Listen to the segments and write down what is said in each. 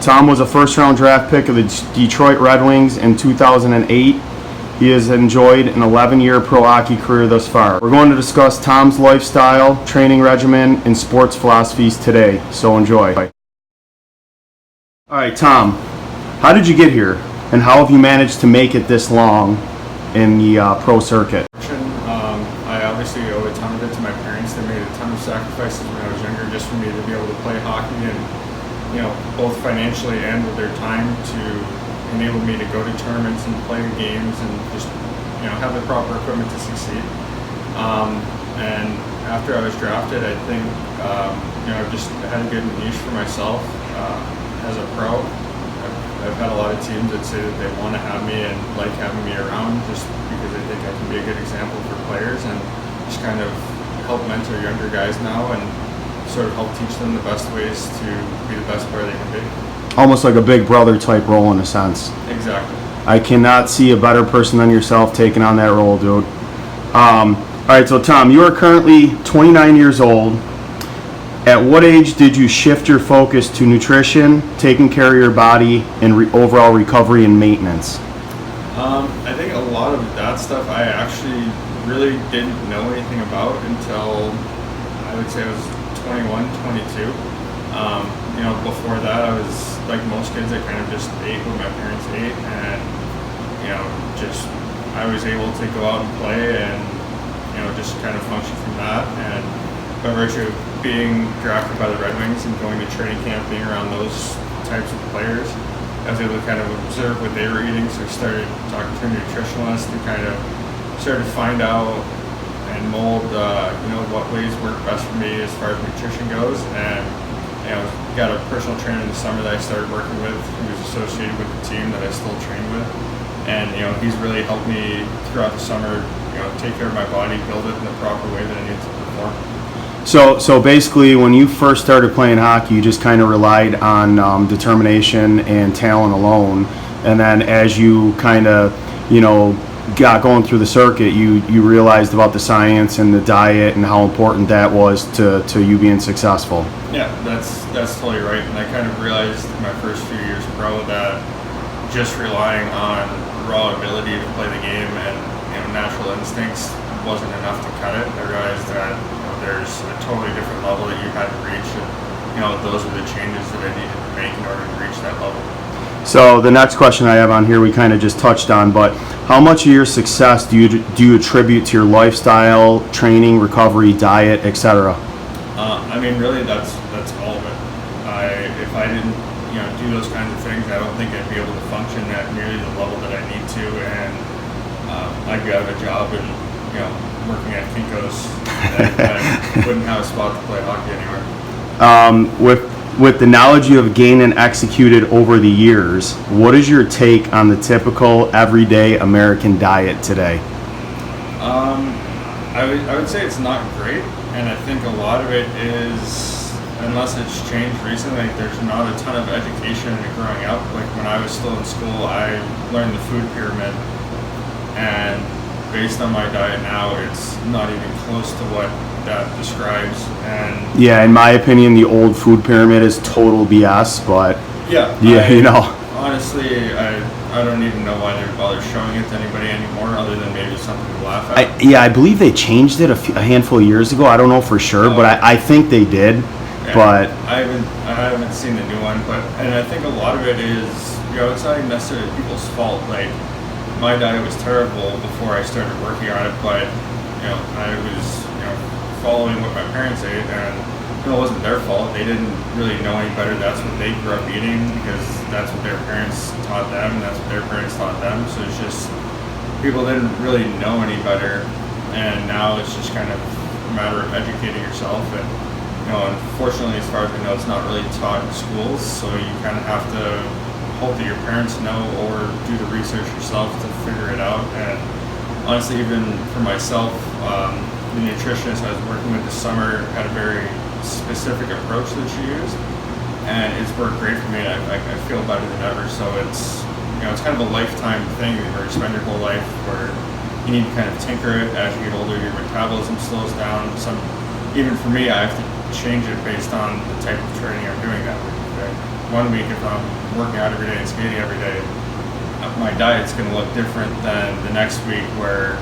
Tom was a first-round draft pick of the Detroit Red Wings in 2008. He has enjoyed an 11-year pro hockey career thus far. We're going to discuss Tom's lifestyle, training regimen, and sports philosophies today, so enjoy. All right, Tom, how did you get here, and how have you managed to make it this long in the pro circuit? I obviously owe a ton of it to my parents. They made a ton of sacrifices when I was younger just for me to be able to play hockey, and both financially and with their time to enable me to go to tournaments and play the games and just have the proper equipment to succeed. And after I was drafted, I think I've just had a good niche for myself as a pro. I've had a lot of teams that say that they want to have me and like having me around just because they think I can be a good example for players and just kind of help mentor younger guys now and sort of help teach them the best ways to be the best player they can be. Almost like a big brother type role in a sense. Exactly. I cannot see a better person than yourself taking on that role, dude. All right, so Tom, you are currently 29 years old. At what age did you shift your focus to nutrition, taking care of your body, and overall recovery and maintenance? I think a lot of that stuff I actually really didn't know anything about until I would say I was 21, 22. Before that I was like most kids, I kind of just ate what my parents ate, and I was able to go out and play and just kind of function from that. And by virtue of being drafted by the Red Wings and going to training camp, being around those types of players, I was able to kind of observe what they were eating. So I started talking to a nutritionalist and kind of started to find out and mold what ways work best for me as far as nutrition goes. And got a personal trainer in the summer that I started working with, who was associated with the team that I still train with. And he's really helped me throughout the summer take care of my body, build it in the proper way that I need to perform. So basically, when you first started playing hockey, you just kind of relied on determination and talent alone, and then as you kind of got going through the circuit, you realized about the science and the diet and how important that was to you being successful. Yeah, that's totally right. And I kind of realized in my first few years pro that just relying on raw ability to play the game and natural instincts wasn't enough to cut it. I realized that there's a totally different level that you had to reach, and those are the changes that I needed to make in order to reach that level. So the next question I have on here we kind of just touched on, but how much of your success do you attribute to your lifestyle, training, recovery, diet, etc.? Really that's all of it. If I didn't do those kinds of things, I don't think I'd be able to function at nearly the level that I need to, and I'd be out of a job and working at Kinko's, and I wouldn't have a spot to play hockey anywhere. With the knowledge you have gained and executed over the years, what is your take on the typical everyday American diet today? I would say it's not great, and I think a lot of it is, unless it's changed recently, there's not a ton of education in it growing up. Like when I was still in school, I learned the food pyramid, and based on my diet now, it's not even close to what that describes. And yeah, in my opinion, the old food pyramid is total BS, but honestly, I don't even know why they bother showing it to anybody anymore, other than maybe something to laugh at. I believe they changed it a handful of years ago. I don't know for sure, but I think they did. Yeah, but I haven't seen the new one, and I think a lot of it is it's not even necessarily people's fault. Like my diet was terrible before I started working on it, but I was following what my parents ate, and it wasn't their fault. They didn't really know any better. That's what they grew up eating because that's what their parents taught them, and that's what their parents taught them. So it's just people didn't really know any better, and now it's just kind of a matter of educating yourself. And unfortunately, as far as we know, it's not really taught in schools, so you kind of have to hope that your parents know or do the research yourself to figure it out. And honestly, even for myself, the nutritionist I was working with this summer had a very specific approach that she used, and it's worked great for me. I feel better than ever. So it's it's kind of a lifetime thing where you spend your whole life where you need to kind of tinker it. As you get older, your metabolism slows down. Even for me, I have to change it based on the type of training I'm doing that week. Okay? One week, if I'm working out every day and skating every day, my diet's going to look different than the next week where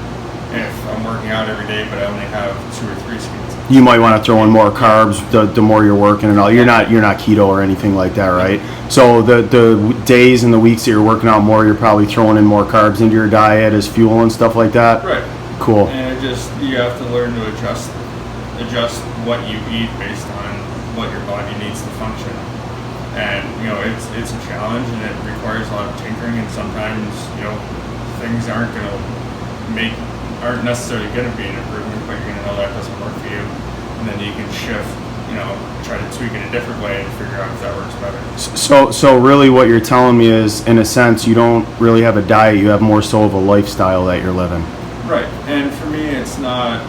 if I'm working out every day but I only have 2 or 3 skates. You might want to throw in more carbs the more you're working and all. You're not keto or anything like that, right? So the days and the weeks that you're working out more, you're probably throwing in more carbs into your diet as fuel and stuff like that. Right. Cool. And you have to learn to adjust what you eat based on what your body needs to function. And it's a challenge, and it requires a lot of tinkering. And sometimes things aren't necessarily going to be an improvement, but you're going to know that doesn't work for you, and then you can shift, try to tweak it a different way and figure out if that works better. So really what you're telling me is, in a sense, you don't really have a diet, you have more so of a lifestyle that you're living. Right. And for me, it's not,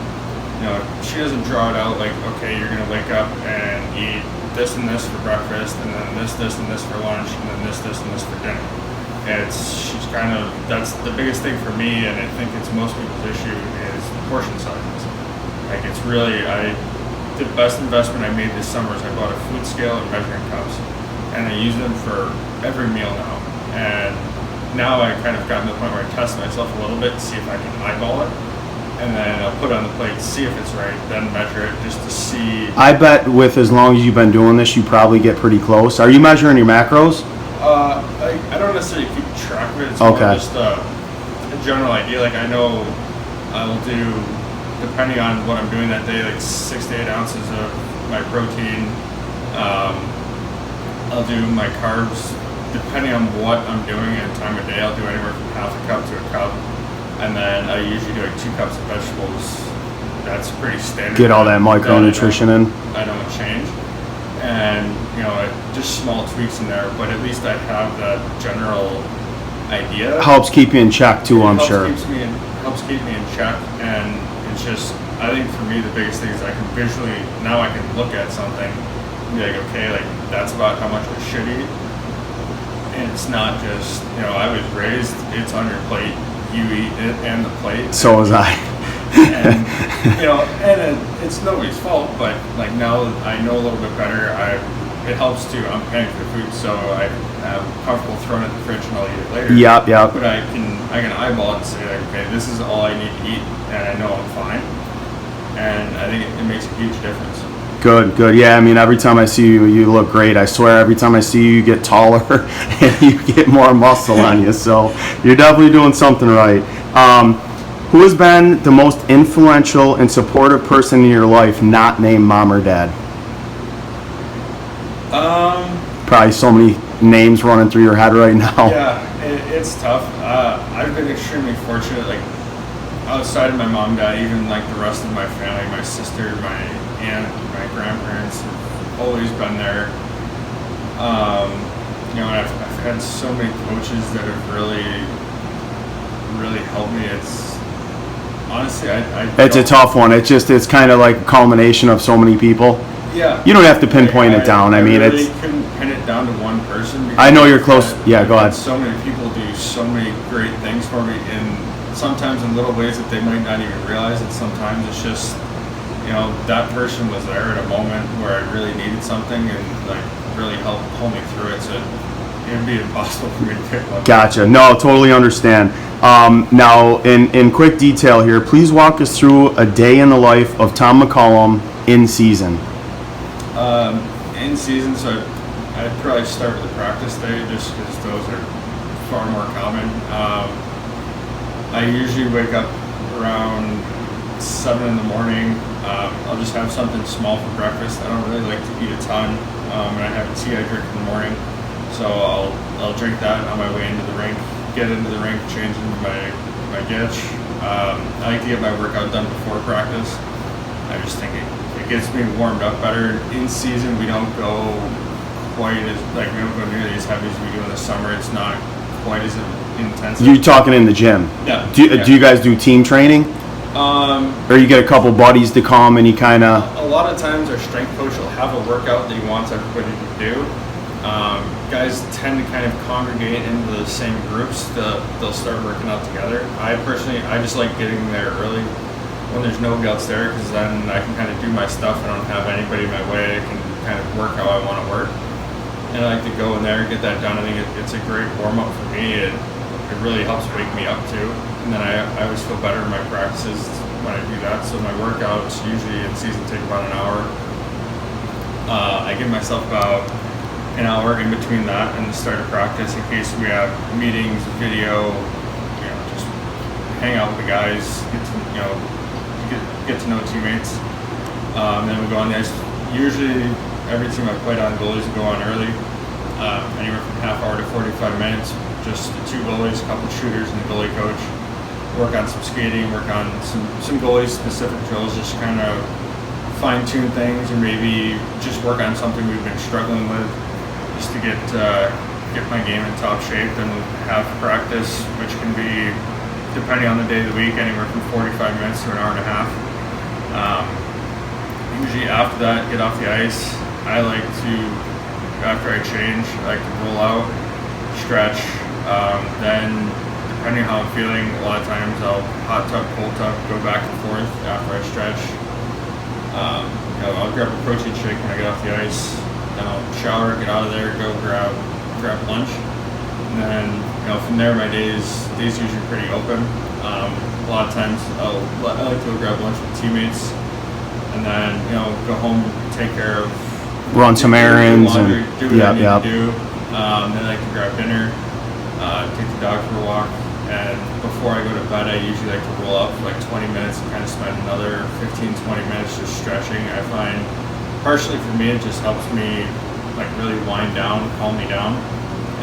she doesn't draw it out like, okay, you're going to wake up and eat this and this for breakfast, and then this and this for lunch, and then this and this for dinner. That's the biggest thing for me, and I think it's most people's issue, is portion sizes. Like, it's really, the best investment I made this summer is I bought a food scale and measuring cups, and I use them for every meal now. And now I kind of gotten to the point where I test myself a little bit to see if I can eyeball it, and then I'll put it on the plate, see if it's right, then measure it just to see. I bet with as long as you've been doing this, you probably get pretty close. Are you measuring your macros? I don't necessarily keep track of it. It's okay. More just a general idea. Like, I know I'll do, depending on what I'm doing that day, like 6 to 8 ounces of my protein. I'll do my carbs, depending on what I'm doing and time of day. I'll do anywhere from half a cup to a cup. And then I usually do like 2 cups of vegetables. That's pretty standard. Get all that micronutrition in. I don't change. And, just small tweaks in there, but at least I have that general idea. Helps keep you in check too, I'm sure. Helps keep me in check, and it's just, I think for me the biggest thing is now I can look at something and be like, okay, like that's about how much I should eat. And it's not just, I was raised, it's on your plate, you eat it and the plate. So was I. And it's nobody's fault, but like now I know a little bit better. It helps too. I'm paying for food, so I'm comfortable throwing it in the fridge and I'll eat it later. Yep. But I can eyeball it and say, like, okay, this is all I need to eat, and I know I'm fine. And I think it makes a huge difference. Good. Yeah, I mean, every time I see you, you look great. I swear, every time I see you, you get taller and you get more muscle on you. So you're definitely doing something right. Who has been the most influential and supportive person in your life, not named mom or dad? Probably so many names running through your head right now. Yeah, it's tough. I've been extremely fortunate. Like, outside of my mom and dad, even like the rest of my family, my sister, my aunt, my grandparents have always been there. And I've had so many coaches that have really helped me. It's honestly, it's a tough one. It's kind of like a culmination of so many people. Yeah. You don't have to pinpoint it down. I mean, really couldn't pin it down to one person. I know you're close. Yeah, go ahead. So many people do so many great things for me, and sometimes in little ways that they might not even realize it. Sometimes it's just, that person was there at a moment where I really needed something and like really helped pull me through it. So it would be impossible for me to pick one. Gotcha. No, totally understand. Now, in quick detail here, please walk us through a day in the life of Tom McCollum in season. In season, so I'd probably start with the practice day just because those are far more common. I usually wake up around 7 in the morning. I'll just have something small for breakfast. I don't really like to eat a ton, and I have a tea I drink in the morning. So I'll drink that on my way into the rink, get into the rink, change into my ditch. I like to get my workout done before practice. I just think it gets me warmed up better. In season, we don't go quite as, like, we don't go nearly as heavy as we do in the summer. It's not quite as intense. You're talking in the gym? Yeah. Do you guys do team training? Or you get a couple buddies to come and you kind of... A lot of times our strength coach will have a workout that he wants everybody to do. Guys tend to kind of congregate into the same groups. They'll start working out together. I just like getting there early when there's nobody else there, because then I can kind of do my stuff. I don't have anybody in my way. I can kind of work how I want to work. And I like to go in there and get that done. I think it's a great warm up for me. It really helps wake me up too. And then I always feel better in my practices when I do that. So my workouts usually in season take about an hour. I give myself about an hour in between that and the start of practice in case we have meetings, video, just hang out with the guys, get to know teammates. Then we go on the ice. Usually every team I've played on, goalies go on early, anywhere from half hour to 45 minutes. Just the two goalies, a couple shooters, and the goalie coach. Work on some skating, work on some goalie specific drills, just kind of fine tune things, or maybe just work on something we've been struggling with, just to get my game in top shape. And have practice, which can be, depending on the day of the week, anywhere from 45 minutes to an hour and a half. Usually after that, get off the ice. I like to, after I change, I like to roll out, stretch, then depending on how I'm feeling, a lot of times I'll hot tub, cold tub, go back and forth after I stretch. I'll grab a protein shake when I get off the ice, then I'll shower, get out of there, go grab lunch, and then from there my days usually pretty open. A lot of times I like to go grab lunch with teammates, and then go home, take care of, run some errands, laundry, and do what I need to do. Then I like to grab dinner, take the dog for a walk, and before I go to bed I usually like to roll up for like 20 minutes and kind of spend another 15-20 minutes just stretching. I find partially for me it just helps me like really wind down, calm me down,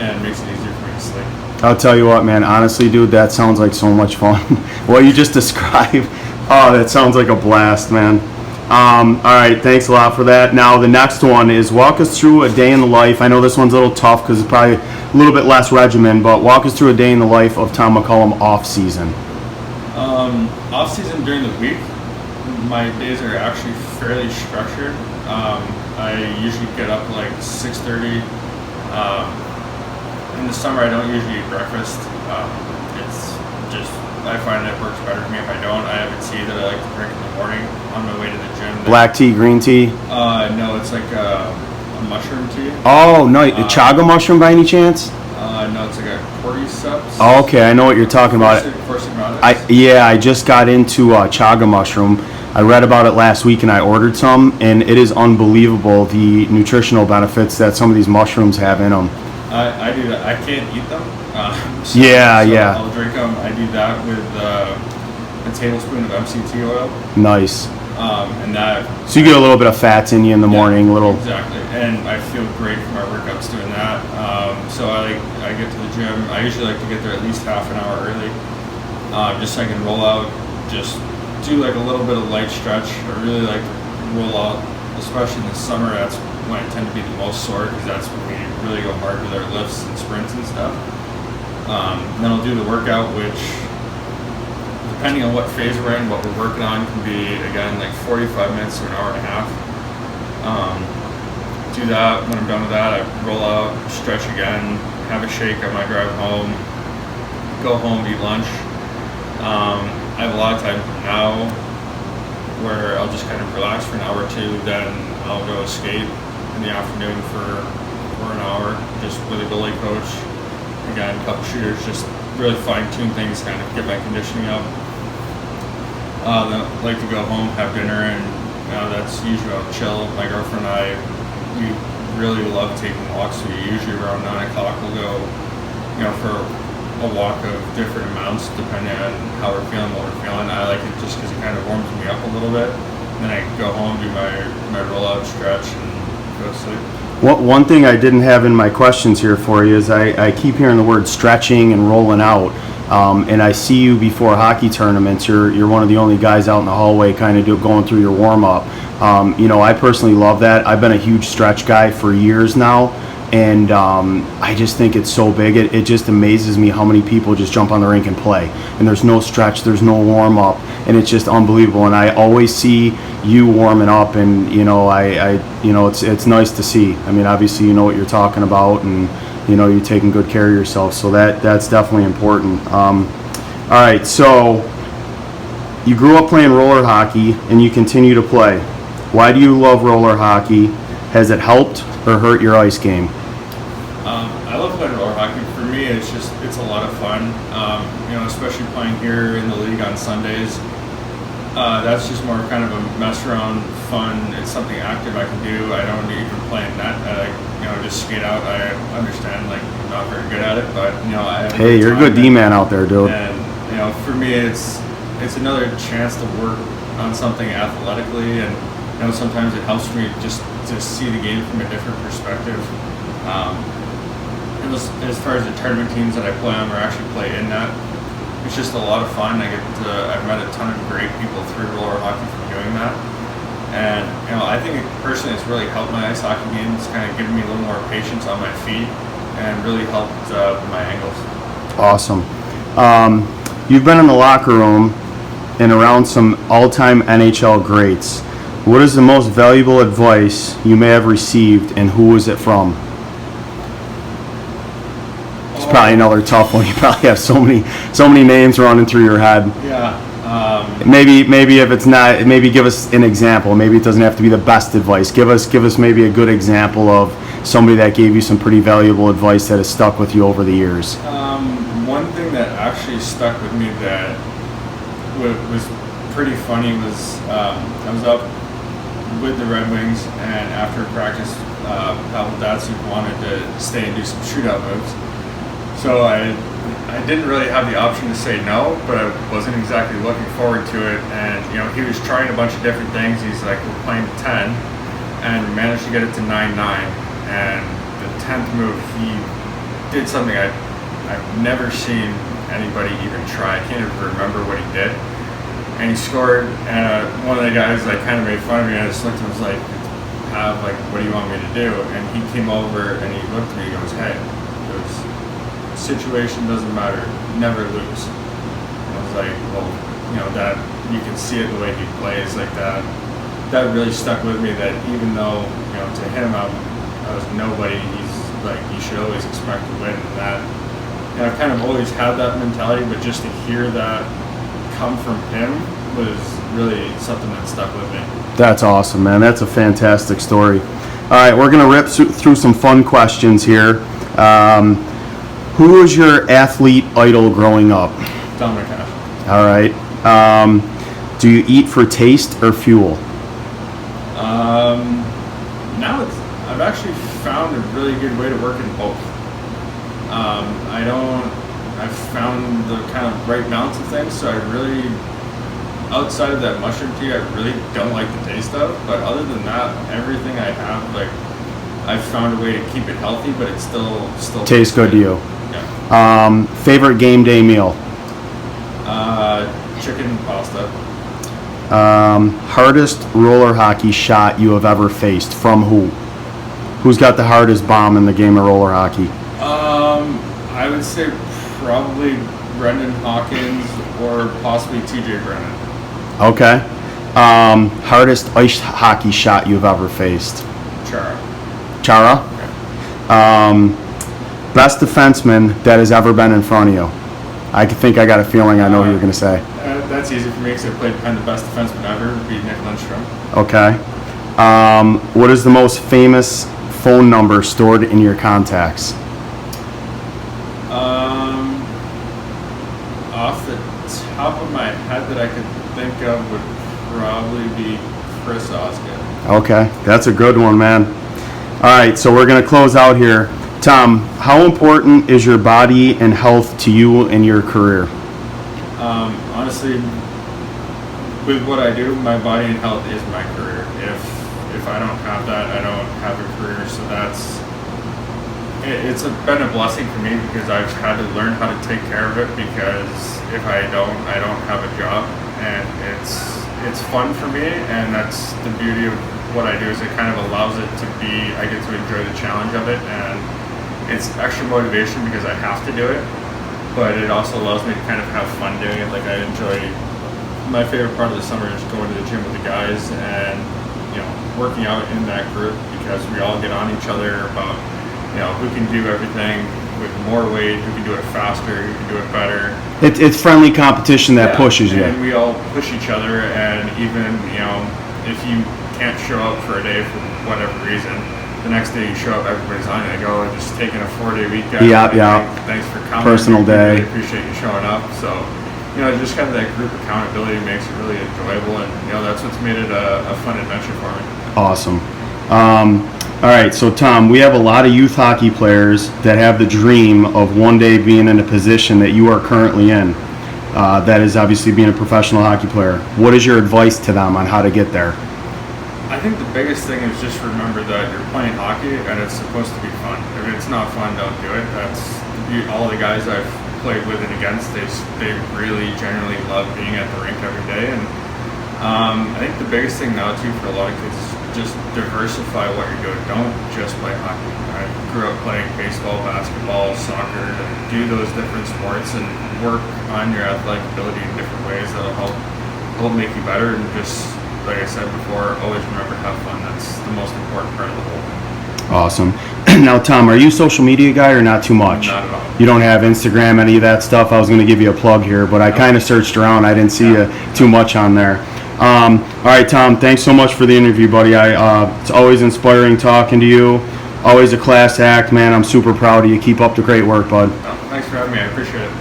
and makes it easier for me to sleep. I'll tell you what, man, honestly, dude, that sounds like so much fun. What you just described, that sounds like a blast, man. All right, thanks a lot for that. Now, the next one is walk us through a day in the life. I know this one's a little tough because it's probably a little bit less regimen, but walk us through a day in the life of Tom McCollum off-season. Off-season during the week, my days are actually fairly structured. I usually get up like 6:30. In the summer, I don't usually eat breakfast. It's just, I find it works better for me if I don't. I have a tea that I like to drink in the morning on my way to the gym. Black tea, green tea? No, it's like a mushroom tea. Oh, no, chaga mushroom by any chance? No, it's like a cordyceps. Oh, okay, I know what you're talking about. I just got into chaga mushroom. I read about it last week and I ordered some, and it is unbelievable the nutritional benefits that some of these mushrooms have in them. I do that. I can't eat them. Yeah. I'll drink them. I do that with a tablespoon of MCT oil. Nice. And that. So you get a little bit of fats in you in the morning, Exactly, and I feel great for my workouts doing that. So I get to the gym. I usually like to get there at least half an hour early, just so I can roll out, just do like a little bit of light stretch. I really like to roll out, especially in the summer. That's when I tend to be the most sore, because that's when we really go hard with our lifts and sprints and stuff. Then I'll do the workout, which, depending on what phase we're in, what we're working on, can be, again, like 45 minutes to an hour and a half. Do that. When I'm done with that, I roll out, stretch again, have a shake on my drive home, go home, eat lunch. I have a lot of time now where I'll just kind of relax for an hour or two, then I'll go skate in the afternoon for an hour, just with a goalie coach. Again, a couple shooters, just really fine-tune things, kind of get my conditioning up. Then I like to go home, have dinner, and that's usually I'll chill. My girlfriend and I, we really love taking walks. So usually around 9 o'clock we'll go, for a walk of different amounts depending on how we're feeling, what we're feeling. I like it just because it kind of warms me up a little bit. And then I go home, do my roll-out, stretch, and go to sleep. One thing I didn't have in my questions here for you is I keep hearing the word stretching and rolling out, and I see you before hockey tournaments. You're one of the only guys out in the hallway kind of going through your warm-up. I personally love that. I've been a huge stretch guy for years now, and I just think it's so big. It just amazes me how many people just jump on the rink and play, and there's no stretch, there's no warm-up, and it's just unbelievable. And I always see you warming up, and it's nice to see. I mean, obviously you know what you're talking about, and you're taking good care of yourself, so that's definitely important. All right, so You grew up playing roller hockey and you continue to play. Why do you love roller hockey? Has it helped or hurt your ice game? I love playing roller hockey. For me, it's a lot of fun. Especially playing here in the league on Sundays. That's just more kind of a mess around fun. It's something active I can do. I don't even play in net. Just skate out. I understand, I'm not very good at it, but I have Hey, you're a good D-man out there, dude. And for me, it's another chance to work on something athletically, and sometimes it helps me just to see the game from a different perspective. And as far as the tournament teams that I play on or actually play in net, it's just a lot of fun. I've met a ton of great people through roller hockey from doing that. And, I think personally it's really helped my ice hockey game. It's kind of given me a little more patience on my feet and really helped with my angles. Awesome. You've been in the locker room and around some all-time NHL greats. What is the most valuable advice you may have received, and who was it from? It's probably another tough one. You probably have so many names running through your head. Yeah. Maybe if it's not, maybe give us an example. Maybe it doesn't have to be the best advice. Give us maybe a good example of somebody that gave you some pretty valuable advice that has stuck with you over the years. One thing that actually stuck with me that was pretty funny was I was up with the Red Wings, and after practice, Pavel Datsyuk wanted to stay and do some shootout moves. So I didn't really have the option to say no, but I wasn't exactly looking forward to it. And he was trying a bunch of different things. He's like, we're playing 10, and we managed to get it to 9-9. And the 10th move, he did something I've never seen anybody even try. I can't even remember what he did. And he scored, and one of the guys kind of made fun of me. I just looked and was like, what do you want me to do? And he came over and he looked at me and goes, hey, situation doesn't matter, never lose. And I was like, well, that you can see it the way he plays like that. That really stuck with me, that even though, to him I was nobody, he's like, you should always expect to win. And that, I've kind of always had that mentality, but just to hear that come from him was really something that stuck with me. That's awesome, man. That's a fantastic story. All right, we're going to rip through some fun questions here. Who was your athlete idol growing up? Thomas McCollum. All right. Do you eat for taste or fuel? Now I've actually found a really good way to work in both. I've found the kind of right balance of things, so I really, outside of that mushroom tea, I really don't like the taste of, but other than that, everything I have, I've found a way to keep it healthy, but it still tastes good to you. Yeah. Favorite game day meal? Chicken and pasta. Hardest roller hockey shot you have ever faced? From who? Who's got the hardest bomb in the game of roller hockey? I would say probably Brendan Hawkins or possibly TJ Brennan. Okay. Hardest ice hockey shot you've ever faced? Chara? Okay. Best defenseman that has ever been in front of you? I think I got a feeling I know what you're going to say. That's easy for me because I played behind the best defenseman ever, would be Nick Lindstrom. Okay. What is the most famous phone number stored in your contacts? Off the top of my head that I could think of would probably be Chris Osgood. Okay, that's a good one, man. All right, so we're going to close out here. Tom, how important is your body and health to you in your career? Honestly, with what I do, my body and health is my career. If I don't have that, I don't have a career. So it's been a blessing for me because I've had to learn how to take care of it, because if I don't have a job. And it's fun for me, and that's the beauty of what I do, is it kind of allows it to be, I get to enjoy the challenge of it, and it's extra motivation because I have to do it, but it also allows me to kind of have fun doing it. I enjoy, my favorite part of the summer is going to the gym with the guys and working out in that group, because we all get on each other about who can do everything with more weight, who can do it faster, who can do it better. It's friendly competition that pushes you. And we all push each other, and even, if you can't show up for a day for whatever reason, the next day you show up, everybody's on it. Like, oh, just taking a 4-day weekend. Thanks for coming. Personal day. Really appreciate you showing up. So, just kind of that group accountability makes it really enjoyable, and that's what's made it a fun adventure for me. Awesome. All right, so Tom, we have a lot of youth hockey players that have the dream of one day being in a position that you are currently in. That is obviously being a professional hockey player. What is your advice to them on how to get there? I think the biggest thing is just remember that you're playing hockey and it's supposed to be fun. If it's not fun, don't do it. All the guys I've played with and against, they really generally love being at the rink every day. And I think the biggest thing now too for a lot of kids is just diversify what you're doing. Don't just play hockey. I grew up playing baseball, basketball, soccer, and do those different sports and work on your athletic ability in different ways that'll help make you better. And just like I said before, always remember to have fun. That's the most important part of the whole thing. Awesome. Now, Tom, are you a social media guy or not too much? Not at all. You don't have Instagram, any of that stuff? I was going to give you a plug here, but I kind of searched around. I didn't see you too much on there. All right, Tom, thanks so much for the interview, buddy. It's always inspiring talking to you. Always a class act, man. I'm super proud of you. Keep up the great work, bud. Thanks for having me. I appreciate it.